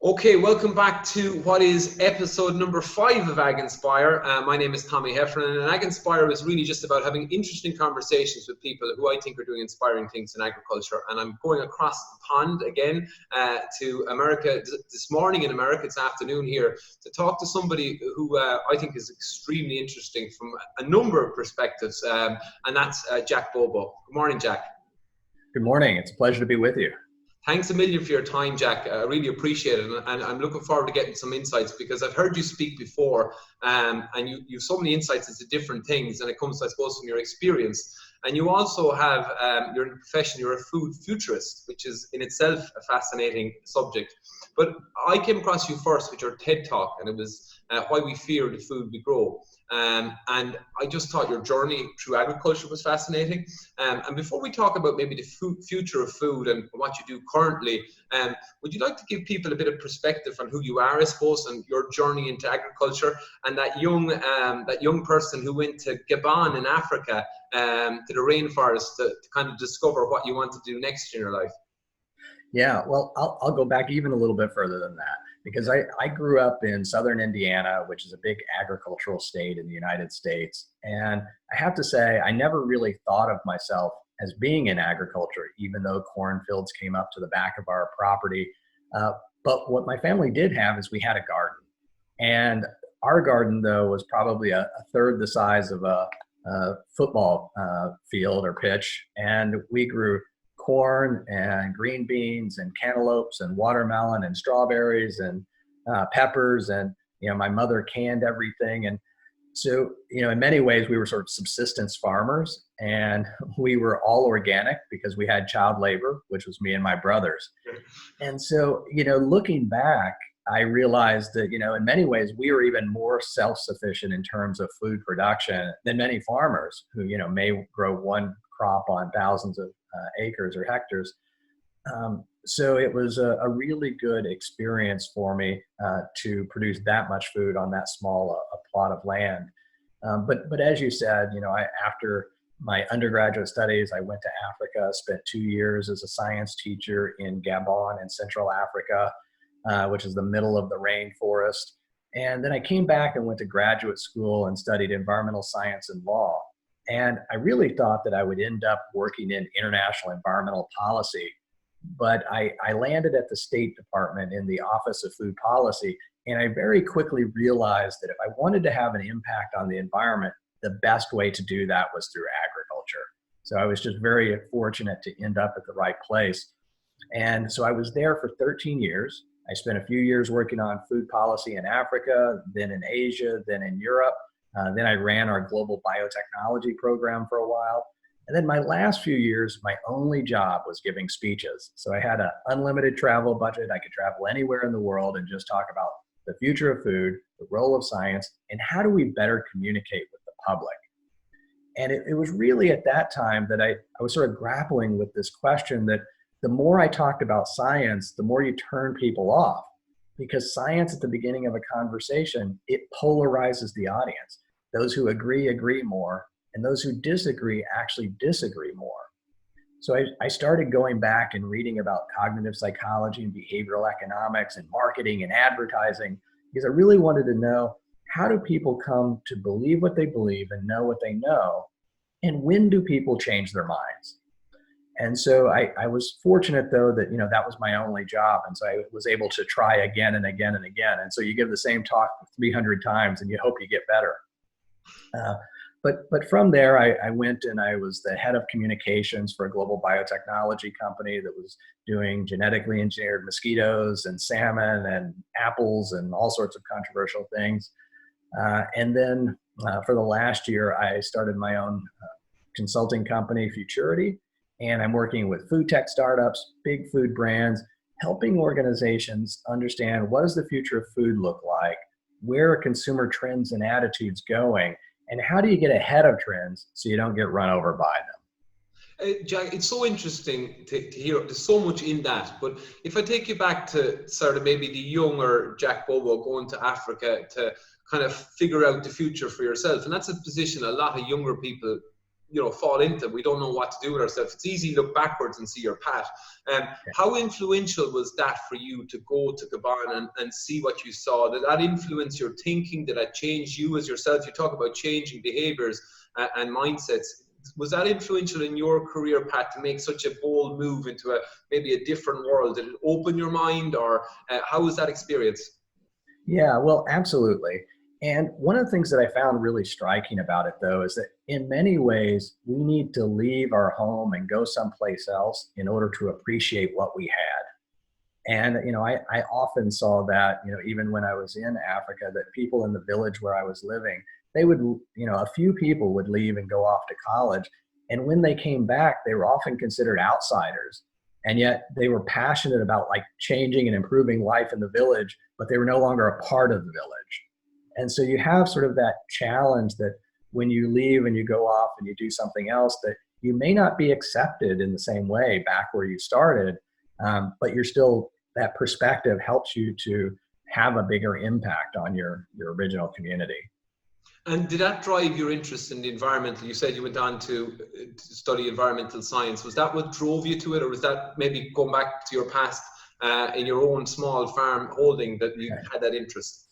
Okay, welcome back to what is episode number 5 of Aginspire. My name is Tommy Heffernan, and Aginspire is really just about having interesting conversations with people who I think are doing inspiring things in agriculture. And I'm going across the pond again to America this morning in America, it's afternoon here, to talk to somebody who I think is extremely interesting from a number of perspectives, and that's Jack Bobo. Good morning, Jack. Good morning. It's a pleasure to be with you. Thanks a million for your time, Jack. I really appreciate it, and I'm looking forward to getting some insights because I've heard you speak before, and you have so many insights into different things, and it comes, I suppose, from your experience. And you also have, you're in the profession, you're a food futurist, which is in itself a fascinating subject. But I came across you first with your TED Talk, and it was Why We Fear the Food We Grow. And I just thought your journey through agriculture was fascinating. And before we talk about maybe the future of food and what you do currently, would you like to give people a bit of perspective on who you are, I suppose, and your journey into agriculture, and that young person who went to Gabon in Africa, to the rainforest to kind of discover what you want to do next in your life? Yeah, well, I'll go back even a little bit further than that, because I grew up in southern Indiana, which is a big agricultural state in the United States. And I have to say, I never really thought of myself as being in agriculture, even though cornfields came up to the back of our property. But what my family did have is we had a garden. And our garden, though, was probably a third the size of a football field or pitch. And we grew corn and green beans and cantaloupes and watermelon and strawberries and peppers, and my mother canned everything. And so in many ways we were sort of subsistence farmers, and we were all organic because we had child labor, which was me and my brothers. And so looking back, I realized that in many ways we were even more self-sufficient in terms of food production than many farmers who may grow one crop on thousands of acres or hectares. So it was a really good experience for me to produce that much food on that small a plot of land. But as you said, after my undergraduate studies, I went to Africa, spent 2 years as a science teacher in Gabon in Central Africa, which is the middle of the rainforest. And then I came back and went to graduate school and studied environmental science and law. And I really thought that I would end up working in international environmental policy, but I landed at the State Department in the Office of Food Policy, and I very quickly realized that if I wanted to have an impact on the environment, the best way to do that was through agriculture. So I was just very fortunate to end up at the right place. And so I was there for 13 years. I spent a few years working on food policy in Africa, then in Asia, then in Europe. Then I ran our global biotechnology program for a while. And then my last few years, my only job was giving speeches. So I had an unlimited travel budget. I could travel anywhere in the world and just talk about the future of food, the role of science, and how do we better communicate with the public. And it was really at that time that I was sort of grappling with this question that the more I talked about science, the more you turn people off. Because science at the beginning of a conversation, it polarizes the audience. Those who agree more, and those who disagree actually disagree more. So I started going back and reading about cognitive psychology and behavioral economics and marketing and advertising, because I really wanted to know, how do people come to believe what they believe and know what they know? And when do people change their minds? And so I was fortunate, though, that that was my only job, and so I was able to try again and again and again. And so you give the same talk 300 times, and you hope you get better. But from there, I went and I was the head of communications for a global biotechnology company that was doing genetically engineered mosquitoes and salmon and apples and all sorts of controversial things. And then for the last year, I started my own consulting company, Futurist. And I'm working with food tech startups, big food brands, helping organizations understand what does the future of food look like, where are consumer trends and attitudes going, and how do you get ahead of trends so you don't get run over by them. Jack, it's so interesting to hear. There's so much in that. But if I take you back to sort of maybe the younger Jack Bobo going to Africa to kind of figure out the future for yourself, and that's a position a lot of younger people fall into. We don't know what to do with ourselves. It's easy to look backwards and see your path. How influential was that for you to go to Gabon and see what you saw? Did that influence your thinking? Did that change you as yourself? You talk about changing behaviors and mindsets. Was that influential in your career path to make such a bold move into maybe a different world? Did it open your mind, or how was that experience? Yeah, well, absolutely. And one of the things that I found really striking about it, though, is that in many ways, we need to leave our home and go someplace else in order to appreciate what we had. And, I often saw that, even when I was in Africa, that people in the village where I was living, they would, a few people would leave and go off to college. And when they came back, they were often considered outsiders. And yet they were passionate about like changing and improving life in the village, but they were no longer a part of the village. And so you have sort of that challenge that when you leave and you go off and you do something else, that you may not be accepted in the same way back where you started, but you're still, that perspective helps you to have a bigger impact on your original community. And did that drive your interest in the environmental? You said you went on to study environmental science. Was that what drove you to it, or was that maybe going back to your past in your own small farm holding that you had that interest?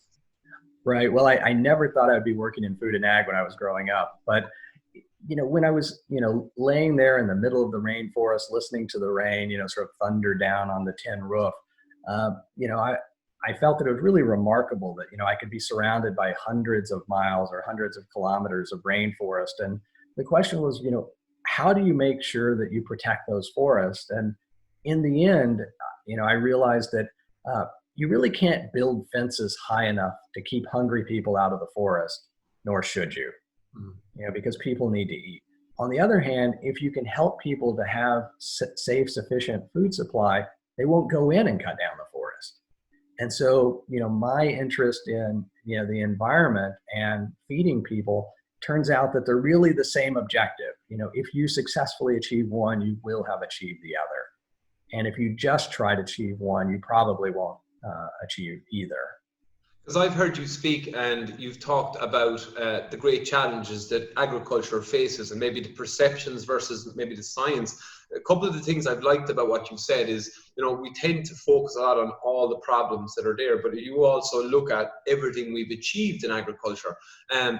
Right. Well, I never thought I'd be working in food and ag when I was growing up. But, when I was, laying there in the middle of the rainforest, listening to the rain, sort of thunder down on the tin roof, I felt that it was really remarkable that, I could be surrounded by hundreds of miles or hundreds of kilometers of rainforest. And the question was, how do you make sure that you protect those forests? And in the end, I realized that you really can't build fences high enough to keep hungry people out of the forest, nor should you, because people need to eat. On the other hand, if you can help people to have safe, sufficient food supply, they won't go in and cut down the forest. And so, my interest in, the environment and feeding people turns out that they're really the same objective. If you successfully achieve one, you will have achieved the other. And if you just try to achieve one, you probably won't achieve either. Because I've heard you speak and you've talked about the great challenges that agriculture faces and maybe the perceptions versus maybe the science. A couple of the things I've liked about what you said is, we tend to focus a lot on all the problems that are there, but you also look at everything we've achieved in agriculture. Do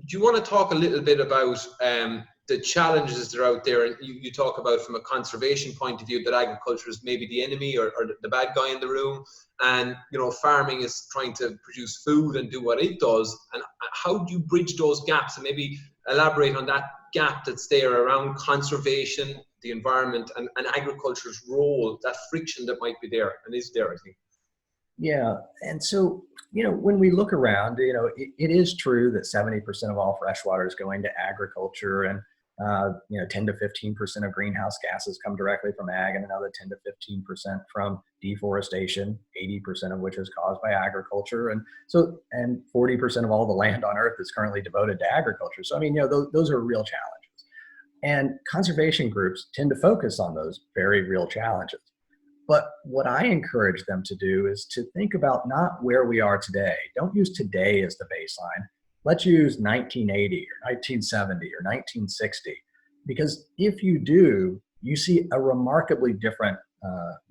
you want to talk a little bit about the challenges that are out there? And you talk about from a conservation point of view that agriculture is maybe the enemy or the bad guy in the room. And, farming is trying to produce food and do what it does. And how do you bridge those gaps and maybe elaborate on that gap that's there around conservation, the environment, and agriculture's role, that friction that might be there and is there, I think? Yeah. And so, when we look around, it is true that 70% of all fresh water is going to agriculture, and 10 to 15% of greenhouse gases come directly from ag, and another 10 to 15% from deforestation, 80% of which is caused by agriculture. And 40% of all the land on earth is currently devoted to agriculture. So, those are real challenges. And conservation groups tend to focus on those very real challenges. But what I encourage them to do is to think about not where we are today. Don't use today as the baseline. Let's use 1980 or 1970 or 1960, because if you do, you see a remarkably different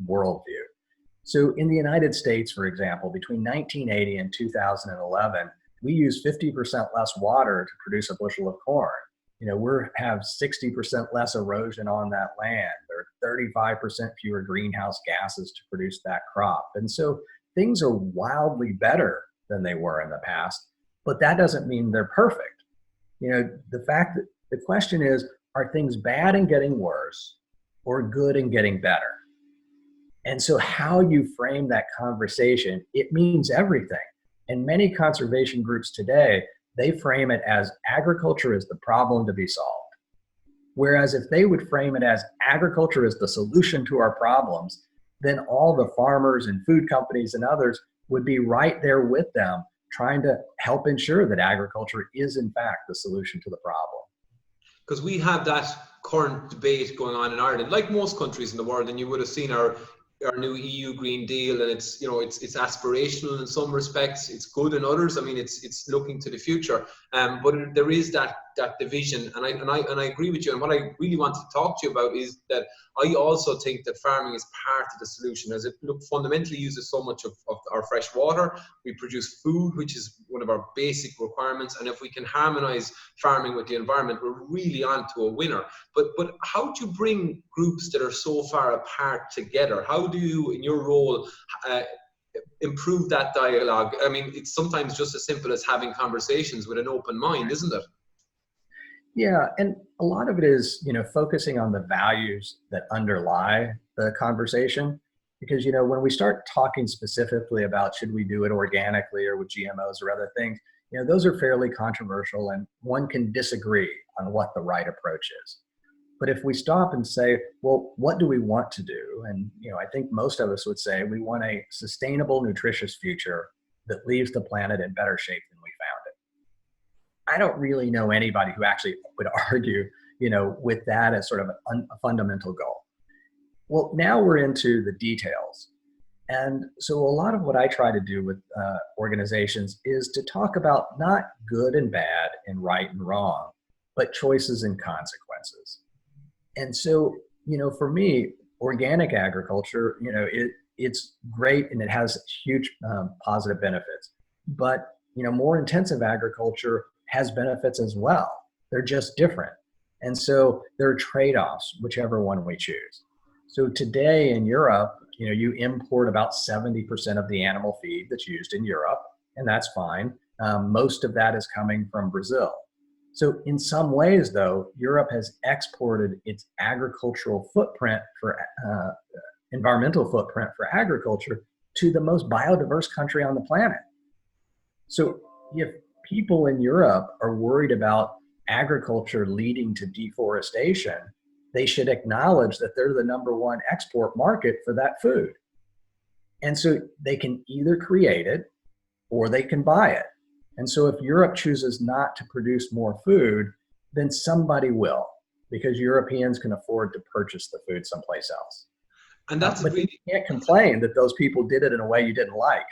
worldview. So in the United States, for example, between 1980 and 2011, we use 50% less water to produce a bushel of corn. We have 60% less erosion on that land. There are 35% fewer greenhouse gases to produce that crop. And so things are wildly better than they were in the past. But that doesn't mean they're perfect. The question is, are things bad and getting worse or good and getting better? And so how you frame that conversation, it means everything. And many conservation groups today, they frame it as agriculture is the problem to be solved. Whereas if they would frame it as agriculture is the solution to our problems, then all the farmers and food companies and others would be right there with them, trying to help ensure that agriculture is in fact the solution to the problem. Because we have that current debate going on in Ireland, like most countries in the world, and you would have seen our new EU Green Deal, and it's aspirational in some respects, it's good in others. It's looking to the future, but there is that that division, and I agree with you. And what I really want to talk to you about is that I also think that farming is part of the solution, as it fundamentally uses so much of our fresh water. We produce food, which is one of our basic requirements, and if we can harmonize farming with the environment, we're really on to a winner. But how do you bring groups that are so far apart together? How do you, in your role, improve that dialogue? I mean, it's sometimes just as simple as having conversations with an open mind, isn't it? Yeah, and a lot of it is, focusing on the values that underlie the conversation. Because, when we start talking specifically about should we do it organically or with GMOs or other things, those are fairly controversial and one can disagree on what the right approach is. But if we stop and say, well, what do we want to do? And, I think most of us would say we want a sustainable, nutritious future that leaves the planet in better shape than we found it. I don't really know anybody who actually would argue, with that as sort of a fundamental goal. Well, now we're into the details. And so a lot of what I try to do with organizations is to talk about not good and bad and right and wrong, but choices and consequences. And so, for me, organic agriculture, it's great and it has huge positive benefits. But, more intensive agriculture has benefits as well. They're just different. And so there are trade-offs, whichever one we choose. So today in Europe, you import about 70% of the animal feed that's used in Europe, and that's fine. Most of that is coming from Brazil. So in some ways, though, Europe has exported its agricultural footprint for environmental footprint for agriculture to the most biodiverse country on the planet. So if people in Europe are worried about agriculture leading to deforestation, they should acknowledge that they're the number one export market for that food. And so they can either create it or they can buy it. And so if Europe chooses not to produce more food, then somebody will, because Europeans can afford to purchase the food someplace else. And that's but you can't complain that those people did it in a way you didn't like.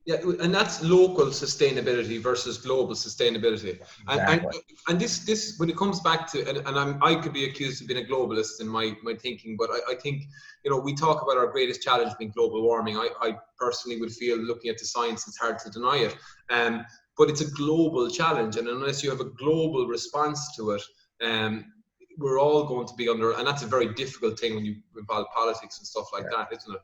Yeah, and that's local sustainability versus global sustainability. Exactly. And this when it comes back to, and I could be accused of being a globalist in my thinking, but I think, we talk about our greatest challenge being global warming. I personally would feel, looking at the science, it's hard to deny it. But it's a global challenge, and unless you have a global response to it, we're all going to be under, and that's a very difficult thing when you involve politics and stuff like that, isn't it?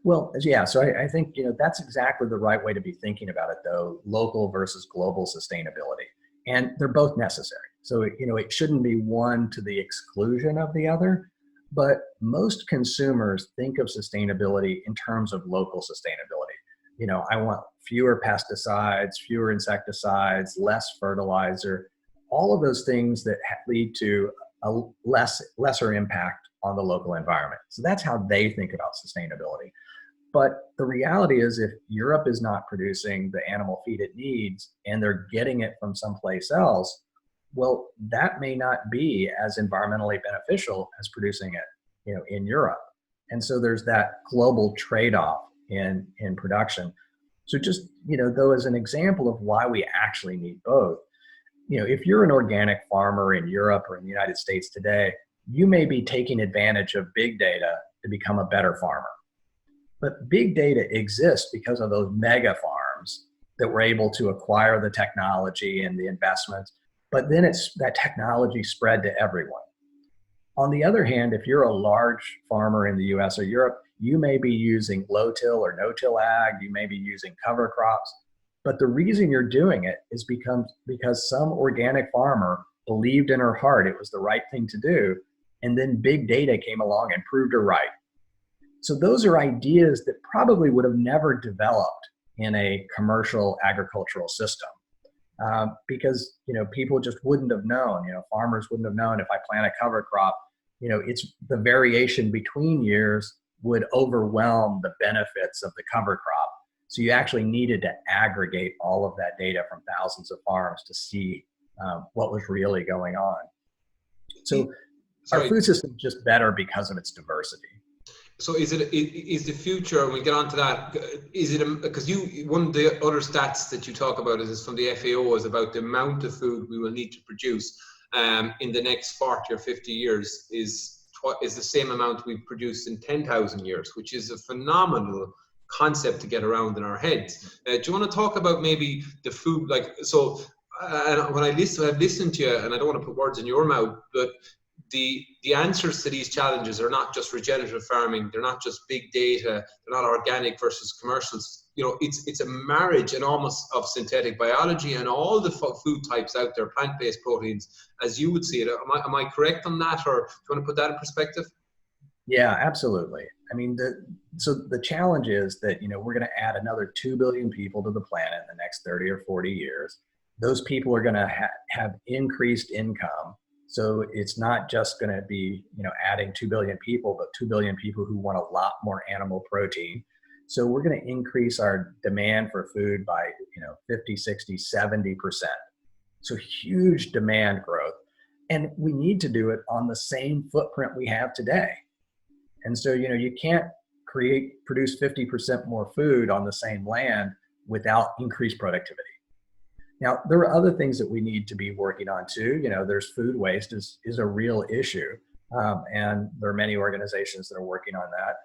Well, yeah, so I think, that's exactly the right way to be thinking about it, though, local versus global sustainability. And they're both necessary. So, it shouldn't be one to the exclusion of the other, but most consumers think of sustainability in terms of local sustainability. I want fewer pesticides, fewer insecticides, less fertilizer, all of those things that lead to a lesser impact on the local environment. So that's how they think about sustainability. But the reality is, if Europe is not producing the animal feed it needs and they're getting it from someplace else, well, that may not be as environmentally beneficial as producing it, in Europe. And so there's that global trade-off in production. So just, though, as an example of why we actually need both, if you're an organic farmer in Europe or in the United States today, you may be taking advantage of big data to become a better farmer. But big data exists because of those mega farms that were able to acquire the technology and the investments, but then that technology spread to everyone. On the other hand, if you're a large farmer in the US or Europe, you may be using low-till or no-till ag, you may be using cover crops, but the reason you're doing it is because some organic farmer believed in her heart it was the right thing to do, and then big data came along and proved her right. So those are ideas that probably would have never developed in a commercial agricultural system, because people just wouldn't have known. Farmers wouldn't have known, if I plant a cover crop, it's the variation between years would overwhelm the benefits of the cover crop. So you actually needed to aggregate all of that data from thousands of farms to see what was really going on. So our food system is just better because of its diversity. So is the future, and we'll get on to that, is it, because one of the other stats that you talk about is from the FAO, is about the amount of food we will need to produce in the next 40 or 50 years is the same amount we've produced in 10,000 years, which is a phenomenal concept to get around in our heads. Do you want to talk about maybe the food, when I've listened to you, and I don't want to put words in your mouth, but the answers to these challenges are not just regenerative farming, they're not just big data, they're not organic versus commercials. It's a marriage and almost of synthetic biology and all the food types out there, plant-based proteins, as you would see it. Am I correct on that, or do you want to put that in perspective? Yeah, absolutely. I mean, so the challenge is that, we're going to add another 2 billion people to the planet in the next 30 or 40 years. Those people are going to have increased income. So it's not just going to be, adding 2 billion people, but 2 billion people who want a lot more animal protein. So we're going to increase our demand for food by, 50, 60, 70%. So huge demand growth. And we need to do it on the same footprint we have today. And so, you can't produce 50% more food on the same land without increased productivity. Now, there are other things that we need to be working on too. There's food waste is a real issue. And there are many organizations that are working on that.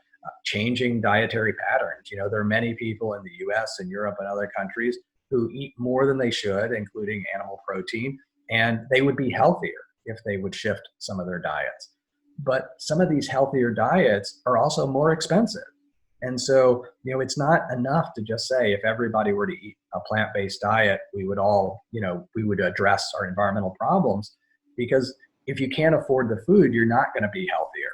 Changing dietary patterns. There are many people in the US and Europe and other countries who eat more than they should, including animal protein, and they would be healthier if they would shift some of their diets. But some of these healthier diets are also more expensive. And so, it's not enough to just say if everybody were to eat a plant-based diet, we would address our environmental problems, because if you can't afford the food, you're not going to be healthier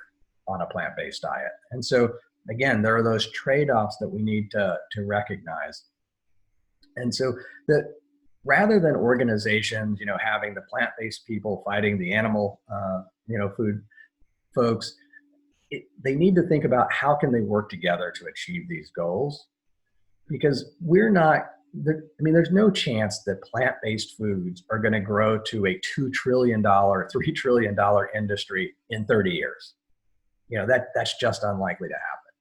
on a plant-based diet. And so, again, there are those trade-offs that we need to recognize. And so that rather than organizations, having the plant-based people fighting the animal, food folks, they need to think about how can they work together to achieve these goals, because there's no chance that plant-based foods are going to grow to a $2 trillion, $3 trillion industry in 30 years. That's just unlikely to happen.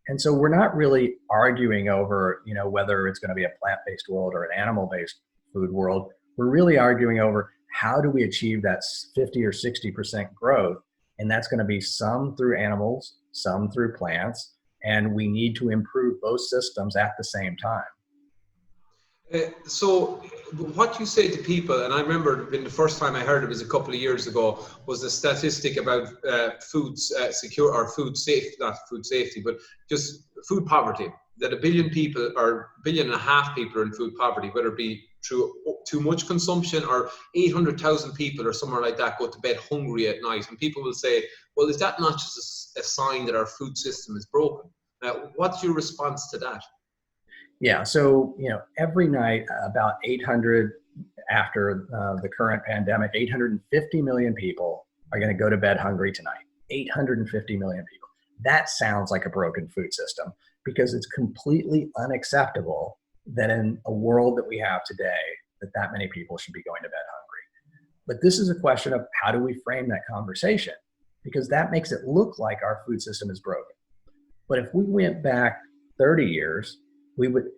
And so we're not really arguing over, whether it's going to be a plant-based world or an animal-based food world. We're really arguing over how do we achieve that 50 or 60% growth. And that's going to be some through animals, some through plants, and we need to improve both systems at the same time. So what you say to people, and I remember the first time I heard it was a couple of years ago, was a statistic about food safety, not food safety, but just food poverty, that 1 billion people or 1.5 billion people are in food poverty, whether it be through too much consumption or 800,000 people or somewhere like that go to bed hungry at night. And people will say, well, is that not just a sign that our food system is broken? What's your response to that? Yeah, so, every night about 800, after the current pandemic, 850 million people are going to go to bed hungry tonight. 850 million people. That sounds like a broken food system, because it's completely unacceptable that in a world that we have today, that many people should be going to bed hungry. But this is a question of how do we frame that conversation, because that makes it look like our food system is broken. But if we went back 30 years,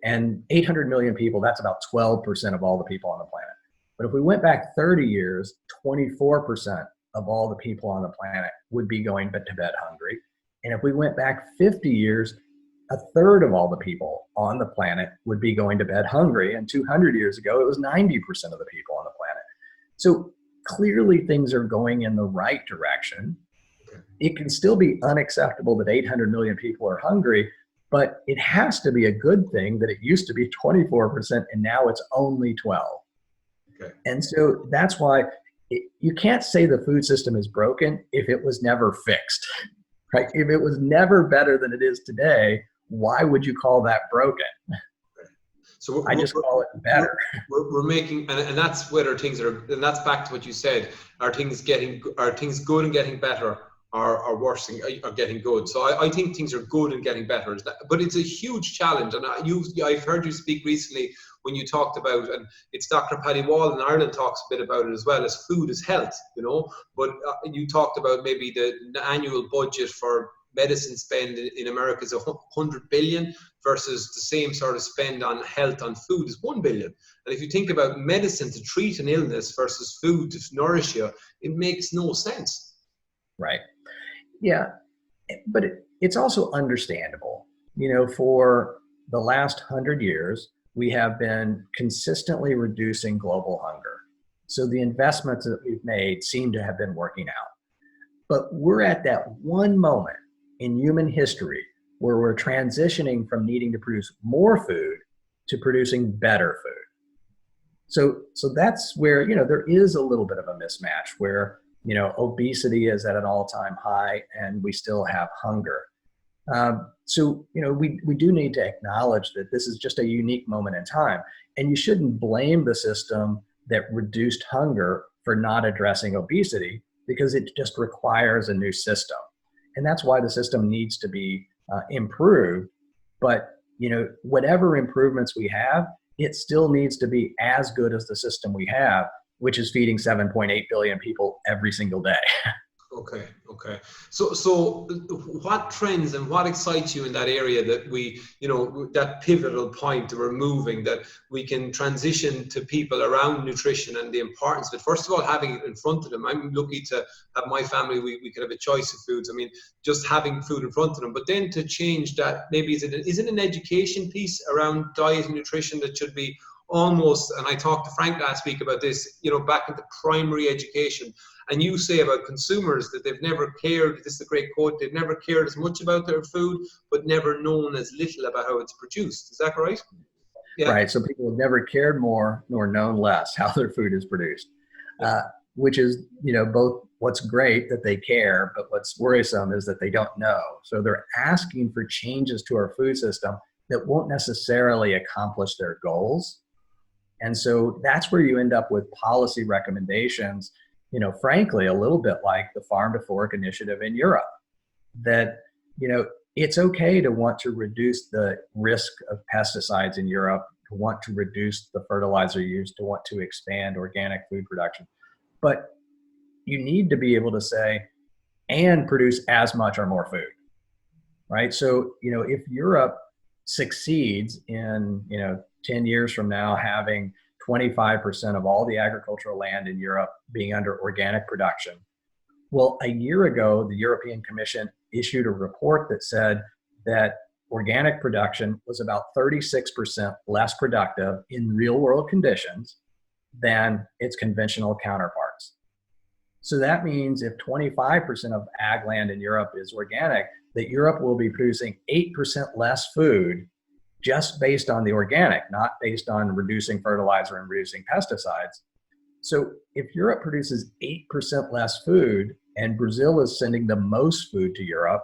and 800 million people, that's about 12% of all the people on the planet. But if we went back 30 years, 24% of all the people on the planet would be going to bed hungry. And if we went back 50 years, a third of all the people on the planet would be going to bed hungry. And 200 years ago, it was 90% of the people on the planet. So clearly things are going in the right direction. It can still be unacceptable that 800 million people are hungry, but it has to be a good thing that it used to be 24% and now it's only 12. Okay. And so that's why you can't say the food system is broken if it was never fixed, right? If it was never better than it is today, why would you call that broken? So I just call it better. We're making, and that's whether things are, and that's back to what you said, are things good and getting better, or worse are getting good? So I think things are good and getting better, but it's a huge challenge. And I've heard you speak recently when you talked about, and it's Dr. Paddy Wall in Ireland talks a bit about it as well, as food is health, but you talked about maybe the annual budget for medicine spend in America is 100 billion versus the same sort of spend on health on food is 1 billion. And if you think about medicine to treat an illness versus food to nourish you, it makes no sense. Right. Yeah. But it's also understandable. For the last 100 years, we have been consistently reducing global hunger. So the investments that we've made seem to have been working out. But we're at that one moment in human history where we're transitioning from needing to produce more food to producing better food. So that's where, there is a little bit of a mismatch where, obesity is at an all-time high and we still have hunger. We do need to acknowledge that this is just a unique moment in time, and you shouldn't blame the system that reduced hunger for not addressing obesity, because it just requires a new system. And that's why the system needs to be improved. But, whatever improvements we have, it still needs to be as good as the system we have, which is feeding 7.8 billion people every single day. Okay. So what trends and what excites you in that area that we, that pivotal point that we're moving, that we can transition to people around nutrition and the importance of it? First of all, having it in front of them. I'm lucky to have my family, we can have a choice of foods. I mean, just having food in front of them, but then to change that, maybe is it an education piece around diet and nutrition that should be almost, and I talked to Frank last week about this, back into primary education. And you say about consumers that they've never cared, this is a great quote, they've never cared as much about their food, but never known as little about how it's produced. Is that right? Yeah. Right. So people have never cared more nor known less how their food is produced, which is, both what's great that they care, but what's worrisome is that they don't know. So they're asking for changes to our food system that won't necessarily accomplish their goals. And so that's where you end up with policy recommendations, frankly, a little bit like the Farm to Fork initiative in Europe, that, it's okay to want to reduce the risk of pesticides in Europe, to want to reduce the fertilizer use, to want to expand organic food production. But you need to be able to say, and produce as much or more food, right? So, if Europe succeeds in, 10 years from now, having 25% of all the agricultural land in Europe being under organic production. Well, a year ago, the European Commission issued a report that said that organic production was about 36% less productive in real world conditions than its conventional counterparts. So that means if 25% of ag land in Europe is organic, that Europe will be producing 8% less food just based on the organic, not based on reducing fertilizer and reducing pesticides. So if Europe produces 8% less food and Brazil is sending the most food to Europe,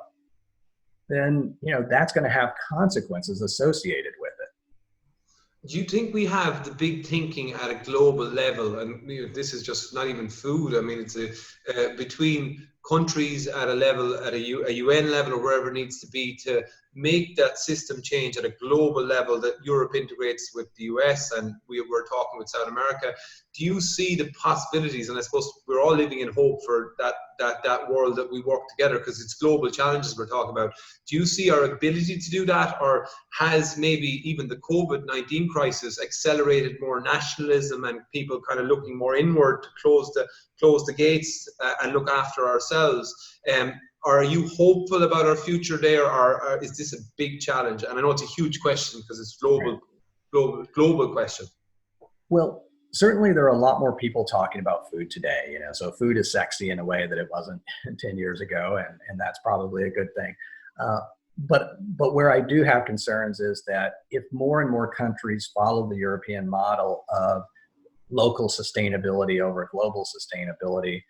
then that's going to have consequences associated with it. Do you think we have the big thinking at a global level? And this is just not even food. I mean, it's between countries at a level, at a UN level or wherever it needs to be, to make that system change at a global level that Europe integrates with the US, and we were talking with South America. Do you see the possibilities? And I suppose we're all living in hope for that world that we work together, because it's global challenges we're talking about. Do you see our ability to do that, or has maybe even the COVID-19 crisis accelerated more nationalism and people kind of looking more inward to close the gates and look after ourselves? Are you hopeful about our future there, or is this a big challenge? And I know it's a huge question because it's global question. Well, certainly there are a lot more people talking about food today, so food is sexy in a way that it wasn't 10 years ago, and that's probably a good thing. But where I do have concerns is that if more and more countries follow the European model of local sustainability over global sustainability,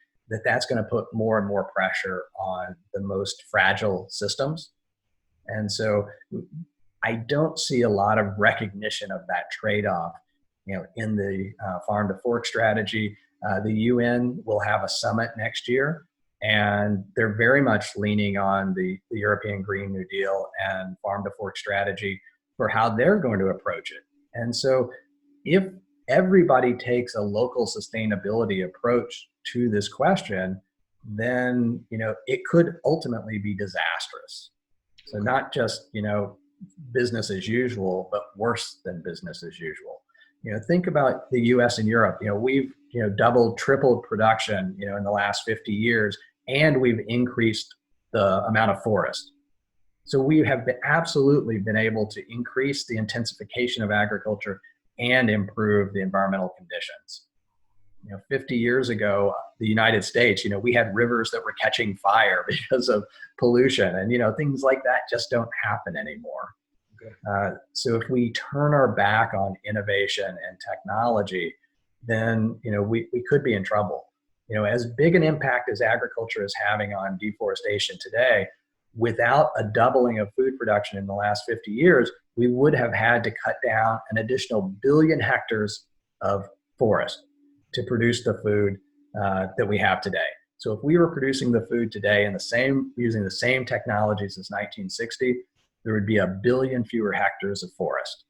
that's going to put more and more pressure on the most fragile systems. And so I don't see a lot of recognition of that trade-off, in the Farm to Fork strategy. The UN will have a summit next year, and they're very much leaning on the European Green New Deal and Farm to Fork strategy for how they're going to approach it. And so if everybody takes a local sustainability approach to this question, then, it could ultimately be disastrous. So not just, business as usual, but worse than business as usual. Think about the US and Europe. We've, doubled, tripled production, in the last 50 years, and we've increased the amount of forest. So we have absolutely been able to increase the intensification of agriculture and improve the environmental conditions. 50 years ago, the United States, we had rivers that were catching fire because of pollution, and things like that just don't happen anymore. Okay. So if we turn our back on innovation and technology, then we could be in trouble. As big an impact as agriculture is having on deforestation today, without a doubling of food production in the last 50 years, we would have had to cut down an additional 1 billion hectares of forest to produce the food that we have today. So if we were producing the food today in using the same technologies as 1960, there would be 1 billion fewer hectares of forest.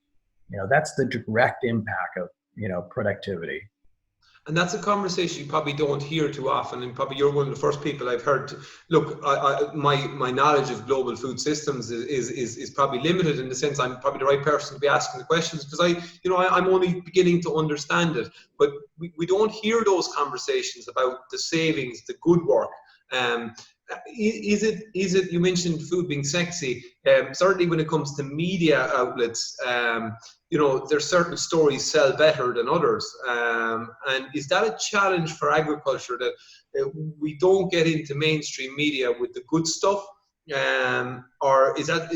That's the direct impact of productivity. And that's a conversation you probably don't hear too often, and probably you're one of the first people I've heard. Look, my knowledge of global food systems is probably limited, in the sense I'm probably the right person to be asking the questions, because I'm only beginning to understand it. But we don't hear those conversations about the savings, the good work. Is it? You mentioned food being sexy. Certainly, when it comes to media outlets, there's certain stories sell better than others. And is that a challenge for agriculture, that we don't get into mainstream media with the good stuff? Or is that,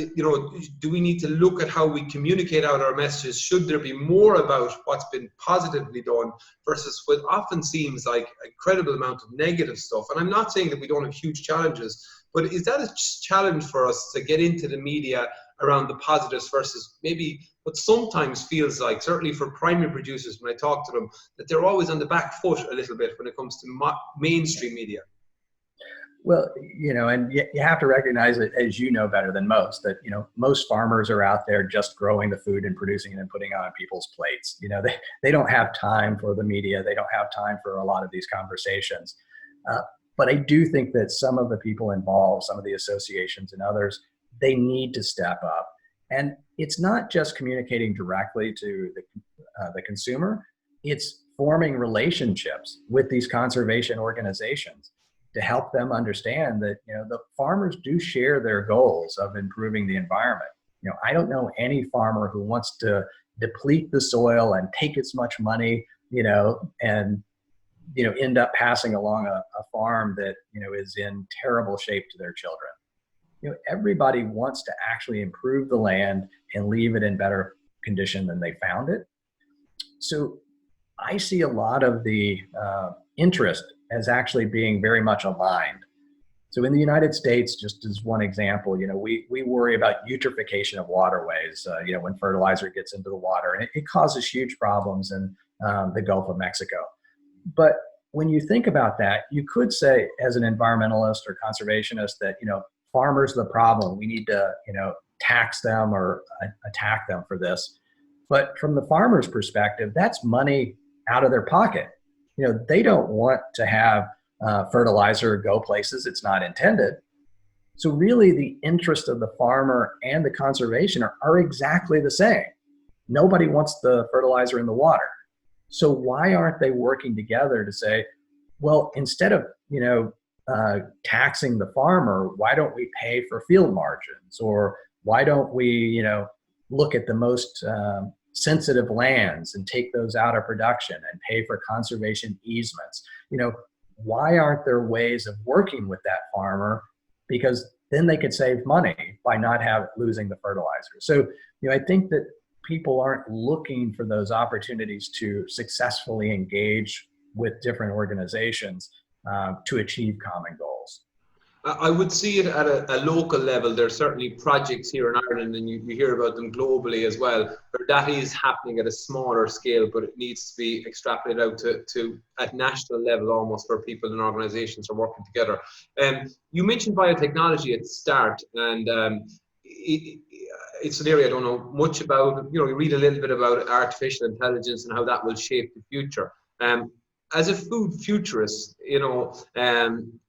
do we need to look at how we communicate out our messages? Should there be more about what's been positively done versus what often seems like an incredible amount of negative stuff? And I'm not saying that we don't have huge challenges, but is that a challenge for us to get into the media around the positives versus maybe what sometimes feels like, certainly for primary producers when I talk to them, that they're always on the back foot a little bit when it comes to mainstream media? Well, and you have to recognize it, as you know better than most, that, most farmers are out there just growing the food and producing it and putting it on people's plates. They don't have time for the media. They don't have time for a lot of these conversations. But I do think that some of the people involved, some of the associations and others, they need to step up. And it's not just communicating directly to the consumer. It's forming relationships with these conservation organizations to help them understand that, the farmers do share their goals of improving the environment. I don't know any farmer who wants to deplete the soil and take as much money, and, end up passing along a farm that, is in terrible shape to their children. Everybody wants to actually improve the land and leave it in better condition than they found it. So I see a lot of the interest as actually being very much aligned. So in the United States, just as one example, we worry about eutrophication of waterways, when fertilizer gets into the water, and it causes huge problems in the Gulf of Mexico. But when you think about that, you could say, as an environmentalist or conservationist, that, farmers are the problem. We need to, tax them or attack them for this. But from the farmer's perspective, that's money out of their pocket. They don't want to have fertilizer go places it's not intended. So really the interest of the farmer and the conservation are exactly the same. Nobody wants the fertilizer in the water. So why aren't they working together to say, well, instead of, taxing the farmer, why don't we pay for field margins? Or why don't we, look at the most sensitive lands and take those out of production and pay for conservation easements? Why aren't there ways of working with that farmer? Because then they could save money by not losing the fertilizer. So, I think that people aren't looking for those opportunities to successfully engage with different organizations to achieve common goals. I would see it at a local level. There's certainly projects here in Ireland, and you hear about them globally as well, where that is happening at a smaller scale, but it needs to be extrapolated out to at national level almost, where people and organizations are working together. You mentioned biotechnology at the start, and it's an area I don't know much about. You read a little bit about artificial intelligence and how that will shape the future. as a food futurist,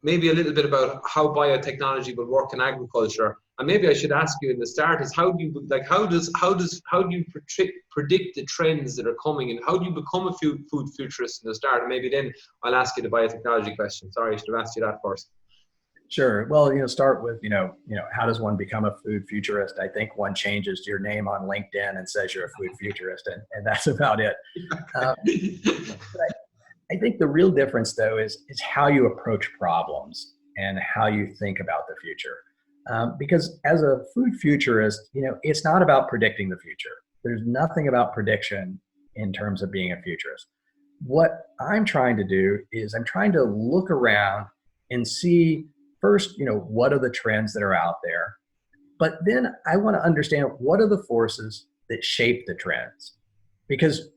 maybe a little bit about how biotechnology will work in agriculture. And maybe I should ask you in the start is how do you predict the trends that are coming, and how do you become a food futurist in the start? And maybe then I'll ask you the biotechnology question. Sorry, I should have asked you that first. Sure. Well, start with, how does one become a food futurist? I think one changes your name on LinkedIn and says you're a food futurist, and that's about it. I think the real difference, though, is how you approach problems and how you think about the future. Because as a food futurist, it's not about predicting the future. There's nothing about prediction in terms of being a futurist. What I'm trying to do is I'm trying to look around and see first, what are the trends that are out there? But then I want to understand what are the forces that shape the trends. Because,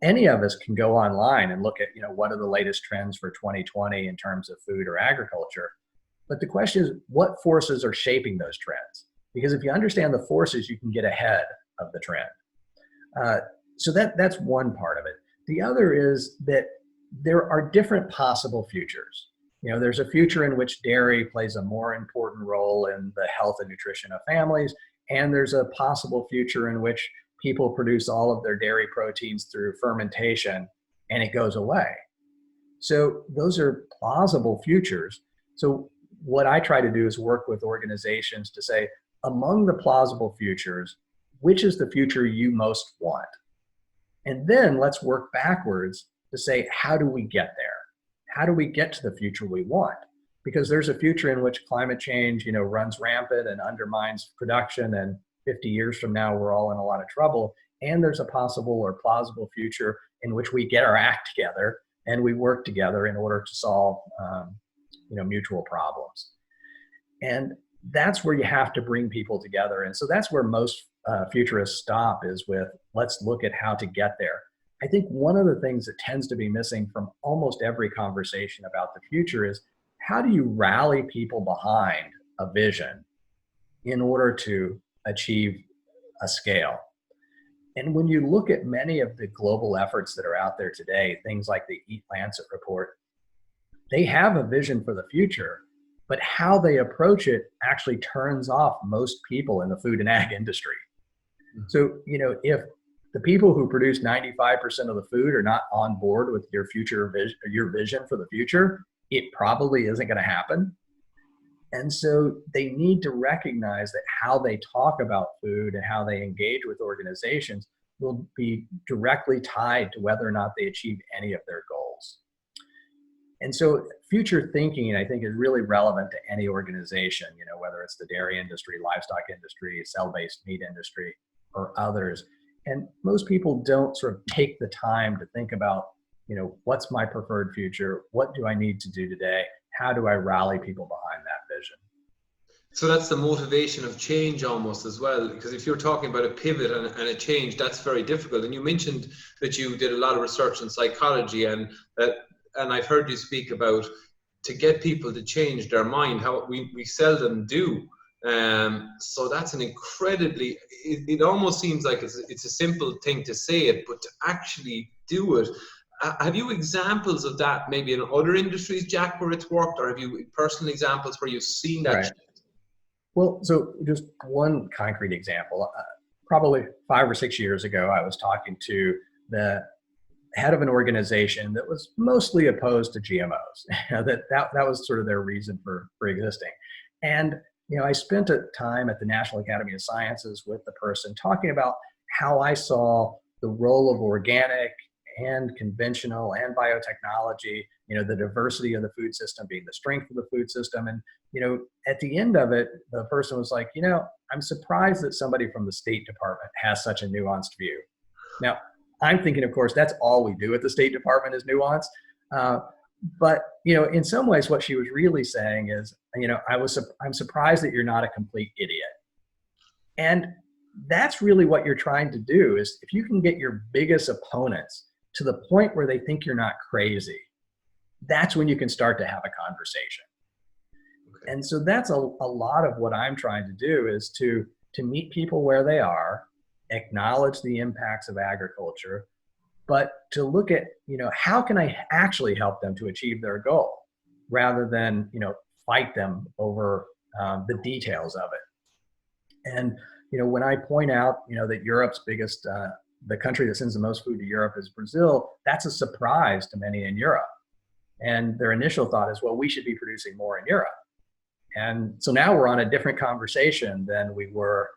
any of us can go online and look at, what are the latest trends for 2020 in terms of food or agriculture. But the question is, what forces are shaping those trends? Because if you understand the forces, you can get ahead of the trend. So that's one part of it. The other is that there are different possible futures. There's a future in which dairy plays a more important role in the health and nutrition of families, and there's a possible future in which people produce all of their dairy proteins through fermentation and it goes away. So those are plausible futures. So what I try to do is work with organizations to say, among the plausible futures, which is the future you most want? And then let's work backwards to say, how do we get there? How do we get to the future we want? Because there's a future in which climate change, runs rampant and undermines production, and 50 years from now, we're all in a lot of trouble. And there's a possible or plausible future in which we get our act together and we work together in order to solve, mutual problems. And that's where you have to bring people together. And so that's where most futurists stop, is with, let's look at how to get there. I think one of the things that tends to be missing from almost every conversation about the future is, how do you rally people behind a vision in order to achieve a scale? And when you look at many of the global efforts that are out there today, things like the Eat Lancet report, they have a vision for the future, but how they approach it actually turns off most people in the food and ag industry. So, if the people who produce 95% of the food are not on board with your vision for the future, it probably isn't going to happen. And so they need to recognize that how they talk about food and how they engage with organizations will be directly tied to whether or not they achieve any of their goals. And so future thinking, I think, is really relevant to any organization, whether it's the dairy industry, livestock industry, cell-based meat industry, or others. And most people don't sort of take the time to think about, what's my preferred future? What do I need to do today? How do I rally people behind that vision? So that's the motivation of change almost as well, because if you're talking about a pivot and a change, that's very difficult. And you mentioned that you did a lot of research in psychology, and I've heard you speak about, to get people to change their mind, how we seldom do. So that's an incredibly, it almost seems like it's a simple thing to say it, but to actually do it. Have you examples of that maybe in other industries, Jack, where it's worked, or have you personal examples where you've seen that? Right. Well, so just one concrete example. Probably 5 or 6 years ago, I was talking to the head of an organization that was mostly opposed to GMOs. that was sort of their reason for existing. And I spent a time at the National Academy of Sciences with the person talking about how I saw the role of organic and conventional and biotechnology, the diversity of the food system being the strength of the food system. And, at the end of it, the person was like, I'm surprised that somebody from the State Department has such a nuanced view. Now, I'm thinking, of course, that's all we do at the State Department is nuance. But, in some ways, what she was really saying is, I'm surprised that you're not a complete idiot. And that's really what you're trying to do, is if you can get your biggest opponents to the point where they think you're not crazy, that's when you can start to have a conversation. Okay. And so that's a lot of what I'm trying to do, is to meet people where they are, acknowledge the impacts of agriculture, but to look at, how can I actually help them to achieve their goal rather than, fight them over the details of it. And, when I point out, that Europe's biggest, the country that sends the most food to Europe is Brazil, that's a surprise to many in Europe. And their initial thought is, well, we should be producing more in Europe. And so now we're on a different conversation than we were,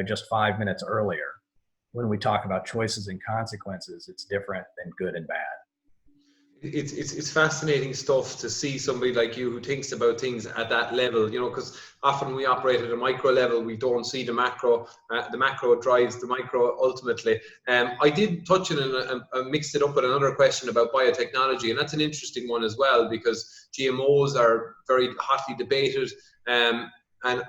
just 5 minutes earlier. When we talk about choices and consequences, it's different than good and bad. It's fascinating stuff to see somebody like you who thinks about things at that level, because often we operate at a micro level, we don't see the macro. The macro drives the micro ultimately. I did touch on it and mixed it up with another question about biotechnology, and that's an interesting one as well, because GMOs are very hotly debated. And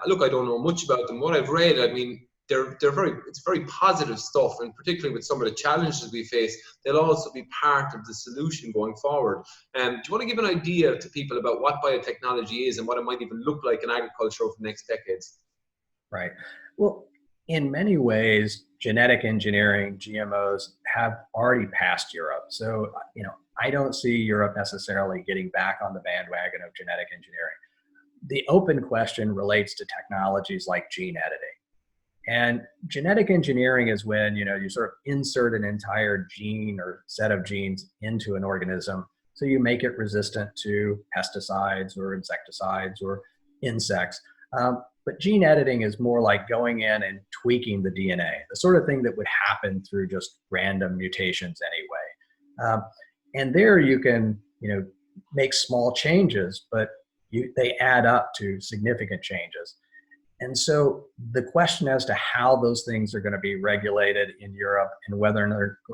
look, I don't know much about them. What I've read, I mean, it's very positive stuff, and particularly with some of the challenges we face, they'll also be part of the solution going forward. Do you want to give an idea to people about what biotechnology is and what it might even look like in agriculture over the next decades? Right. Well, in many ways, genetic engineering, GMOs, have already passed Europe. So, I don't see Europe necessarily getting back on the bandwagon of genetic engineering. The open question relates to technologies like gene editing. And genetic engineering is when, you sort of insert an entire gene or set of genes into an organism. So you make it resistant to pesticides or insecticides or insects. But gene editing is more like going in and tweaking the DNA, the sort of thing that would happen through just random mutations anyway. And there you can, make small changes, but they add up to significant changes. And so the question as to how those things are going to be regulated in Europe and whether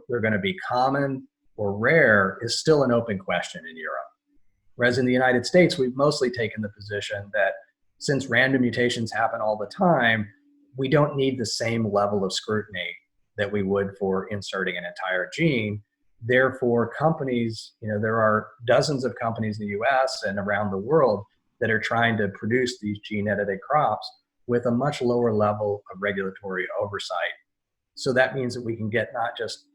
they're going to be common or rare is still an open question in Europe. Whereas in the United States, we've mostly taken the position that since random mutations happen all the time, we don't need the same level of scrutiny that we would for inserting an entire gene. Therefore, companies, there are dozens of companies in the US and around the world that are trying to produce these gene edited crops with a much lower level of regulatory oversight. So that means that we can get not just,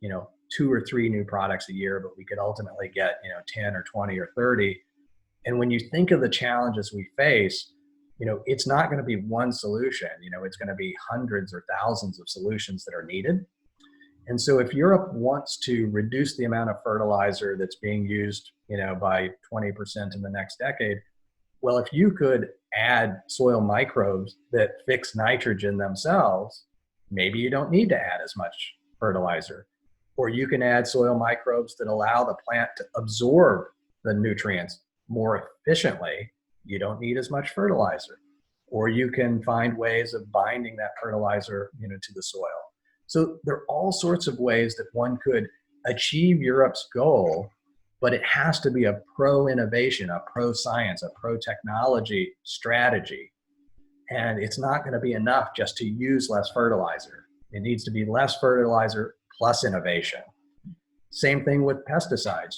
2 or 3 new products a year, but we could ultimately get, 10 or 20 or 30. And when you think of the challenges we face, it's not going to be one solution, it's going to be hundreds or thousands of solutions that are needed. And so if Europe wants to reduce the amount of fertilizer that's being used, by 20% in the next decade, well, if you could add soil microbes that fix nitrogen themselves, maybe you don't need to add as much fertilizer. Or you can add soil microbes that allow the plant to absorb the nutrients more efficiently. You don't need as much fertilizer. Or you can find ways of binding that fertilizer, to the soil. So there are all sorts of ways that one could achieve Europe's goal, but it has to be a pro-innovation, a pro-science, a pro-technology strategy. And it's not going to be enough just to use less fertilizer. It needs to be less fertilizer plus innovation. Same thing with pesticides.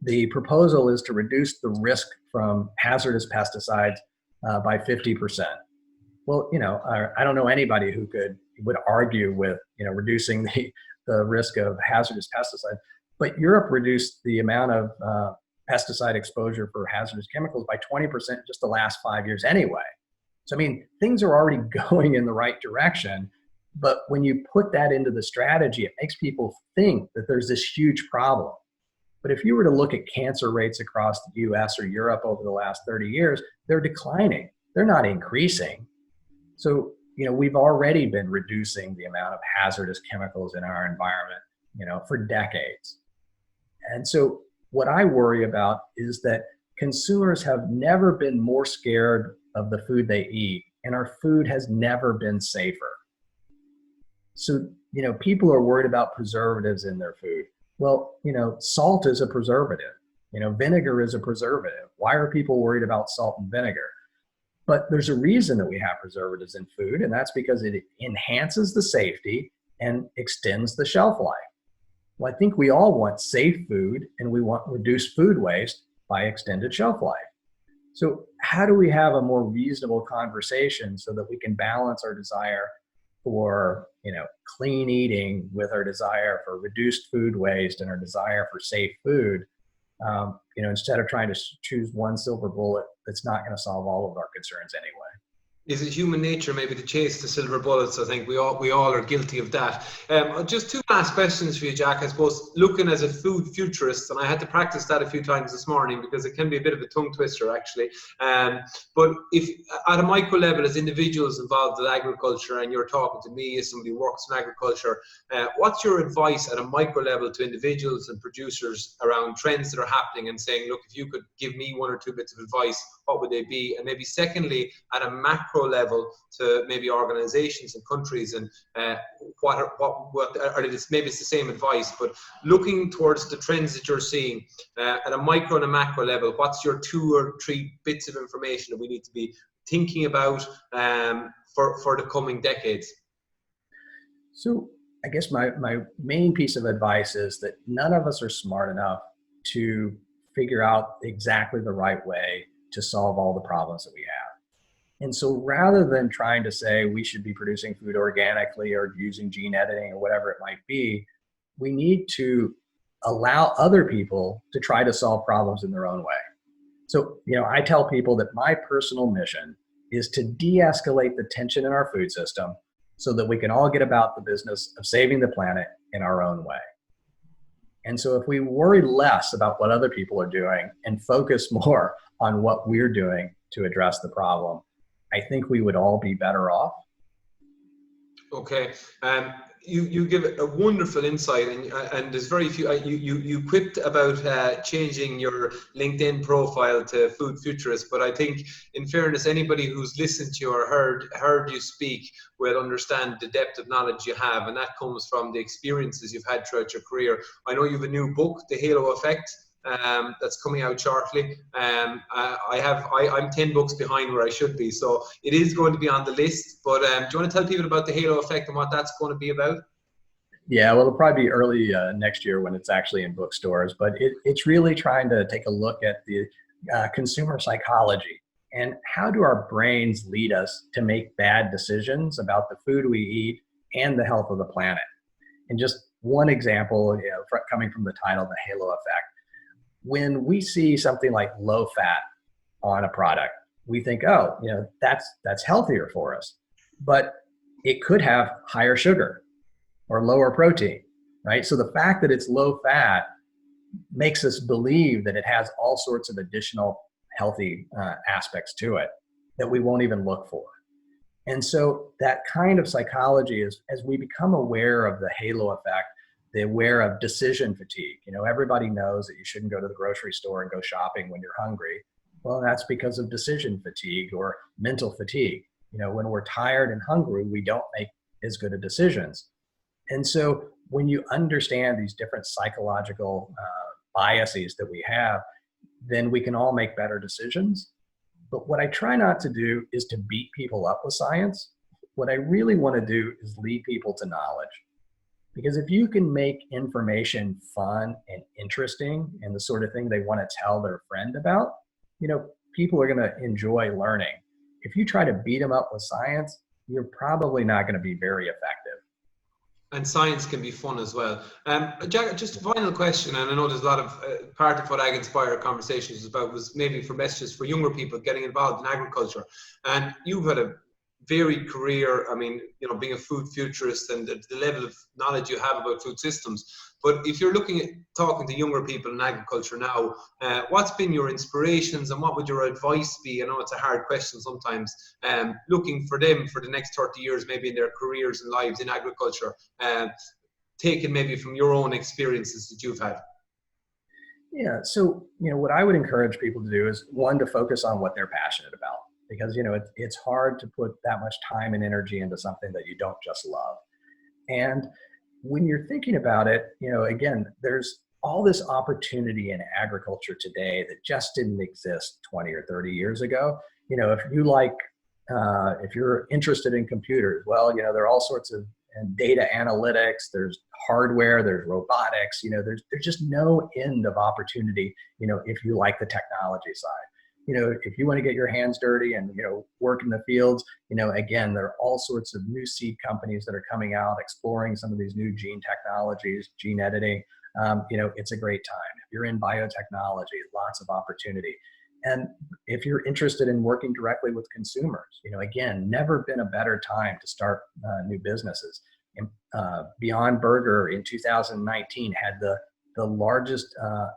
The proposal is to reduce the risk from hazardous pesticides by 50%. Well, I don't know anybody who would argue with, reducing the risk of hazardous pesticides. But Europe reduced the amount of pesticide exposure for hazardous chemicals by 20% just the last 5 years anyway. So, things are already going in the right direction. But when you put that into the strategy, it makes people think that there's this huge problem. But if you were to look at cancer rates across the US or Europe over the last 30 years, they're declining. They're not increasing. So, we've already been reducing the amount of hazardous chemicals in our environment, for decades. And so what I worry about is that consumers have never been more scared of the food they eat, and our food has never been safer. So, people are worried about preservatives in their food. Well, salt is a preservative. Vinegar is a preservative. Why are people worried about salt and vinegar? But there's a reason that we have preservatives in food, and that's because it enhances the safety and extends the shelf life. Well, I think we all want safe food, and we want reduced food waste by extended shelf life. So how do we have a more reasonable conversation so that we can balance our desire for, clean eating with our desire for reduced food waste and our desire for safe food, instead of trying to choose one silver bullet that's not going to solve all of our concerns anyway. Is it human nature maybe to chase the silver bullets? I think we all are guilty of that. Just two last questions for you, Jack. I suppose looking as a food futurist, and I had to practice that a few times this morning because it can be a bit of a tongue twister actually. But if at a micro level, as individuals involved in agriculture, and you're talking to me as somebody who works in agriculture, what's your advice at a micro level to individuals and producers around trends that are happening, and saying, look, if you could give me one or two bits of advice, what would they be? And maybe secondly, at a macro level to maybe organizations and countries, and what are this, maybe it's the same advice, but looking towards the trends that you're seeing at a micro and a macro level, what's your 2 or 3 bits of information that we need to be thinking about for the coming decades? So I guess my main piece of advice is that none of us are smart enough to figure out exactly the right way to solve all the problems that we have. And so rather than trying to say we should be producing food organically or using gene editing or whatever it might be, we need to allow other people to try to solve problems in their own way. So, I tell people that my personal mission is to de-escalate the tension in our food system so that we can all get about the business of saving the planet in our own way. And so if we worry less about what other people are doing and focus more on what we're doing to address the problem, I think we would all be better off. Okay. You give a wonderful insight, and there's very few. You quipped about changing your LinkedIn profile to Food Futurist, but I think, in fairness, anybody who's listened to you or heard you speak will understand the depth of knowledge you have, and that comes from the experiences you've had throughout your career. I know you have a new book, The Halo Effect, that's coming out shortly. I'm 10 books behind where I should be, so it is going to be on the list. But do you want to tell people about the Halo Effect and what that's going to be about? Yeah, well, it'll probably be early next year when it's actually in bookstores, but it's really trying to take a look at the consumer psychology and how do our brains lead us to make bad decisions about the food we eat and the health of the planet. And just one example, coming from the title, The Halo Effect. When we see something like low fat on a product, we think, oh, that's healthier for us. But it could have higher sugar or lower protein, right? So the fact that it's low fat makes us believe that it has all sorts of additional healthy aspects to it that we won't even look for. And so that kind of psychology is, as we become aware of the halo effect, the aware of decision fatigue. Everybody knows that you shouldn't go to the grocery store and go shopping when you're hungry. Well, that's because of decision fatigue or mental fatigue. When we're tired and hungry, we don't make as good of decisions. And so when you understand these different psychological biases that we have, then we can all make better decisions. But what I try not to do is to beat people up with science. What I really want to do is lead people to knowledge. Because if you can make information fun and interesting and the sort of thing they want to tell their friend about, people are going to enjoy learning. If you try to beat them up with science, you're probably not going to be very effective. And science can be fun as well. Jack, just a final question, and I know there's a lot of part of what Aginspire conversations is about was maybe for messages for younger people getting involved in agriculture. And you've had a varied career. I mean, being a food futurist and the level of knowledge you have about food systems. But if you're looking at talking to younger people in agriculture now, what's been your inspirations and what would your advice be? I know it's a hard question sometimes, looking for them for the next 30 years, maybe in their careers and lives in agriculture, taken maybe from your own experiences that you've had. Yeah, so, what I would encourage people to do is, one, to focus on what they're passionate about. Because, it's hard to put that much time and energy into something that you don't just love. And when you're thinking about it, again, there's all this opportunity in agriculture today that just didn't exist 20 or 30 years ago. If you're interested in computers, well, there are all sorts of data analytics, there's hardware, there's robotics, there's just no end of opportunity, if you like the technology side. if you want to get your hands dirty and, work in the fields, again, there are all sorts of new seed companies that are coming out, exploring some of these new gene technologies, gene editing. It's a great time. If you're in biotechnology, lots of opportunity. And if you're interested in working directly with consumers, again, never been a better time to start new businesses. Beyond Burger in 2019 had the largest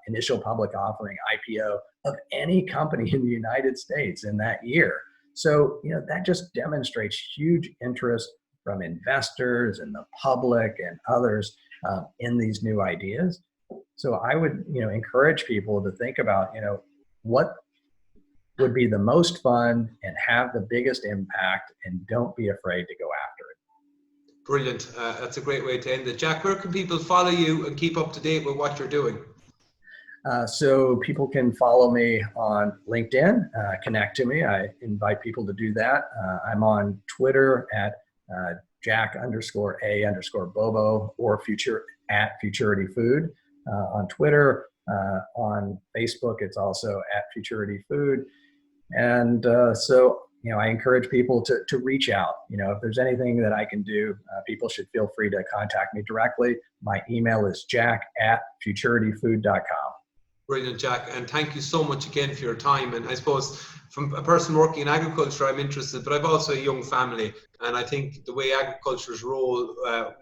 initial public offering, IPO, of any company in the United States in that year. So, that just demonstrates huge interest from investors and the public and others in these new ideas. So I would, encourage people to think about, what would be the most fun and have the biggest impact, and don't be afraid to go after it. Brilliant. That's a great way to end it. Jack, where can people follow you and keep up to date with what you're doing? So people can follow me on LinkedIn, connect to me. I invite people to do that. I'm on Twitter at Jack_A_Bobo or at Futurity Food. On Twitter, on Facebook, it's also at Futurity Food. And so, I encourage people to reach out. If there's anything that I can do, people should feel free to contact me directly. My email is jack@futurityfood.com. Brilliant, Jack. And thank you so much again for your time. And I suppose from a person working in agriculture, I'm interested, but I've also a young family. And I think the way agriculture's role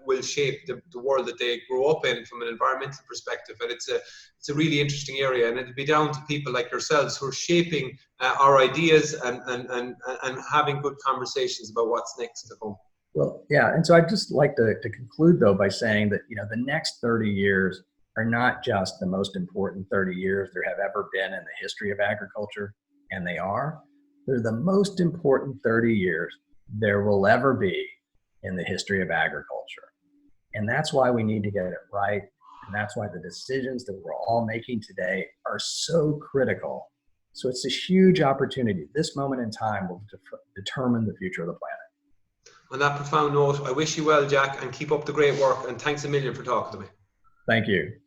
will shape the world that they grow up in from an environmental perspective. And it's a really interesting area. And it'll be down to people like yourselves who are shaping our ideas and having good conversations about what's next to come. Well, yeah. And so I'd just like to conclude, though, by saying that, the next 30 years are not just the most important 30 years there have ever been in the history of agriculture, and they're the most important 30 years there will ever be in the history of agriculture. And that's why we need to get it right. And that's why the decisions that we're all making today are so critical. So it's a huge opportunity. This moment in time will determine the future of the planet. On that profound note, I wish you well, Jack, and keep up the great work. And thanks a million for talking to me. Thank you.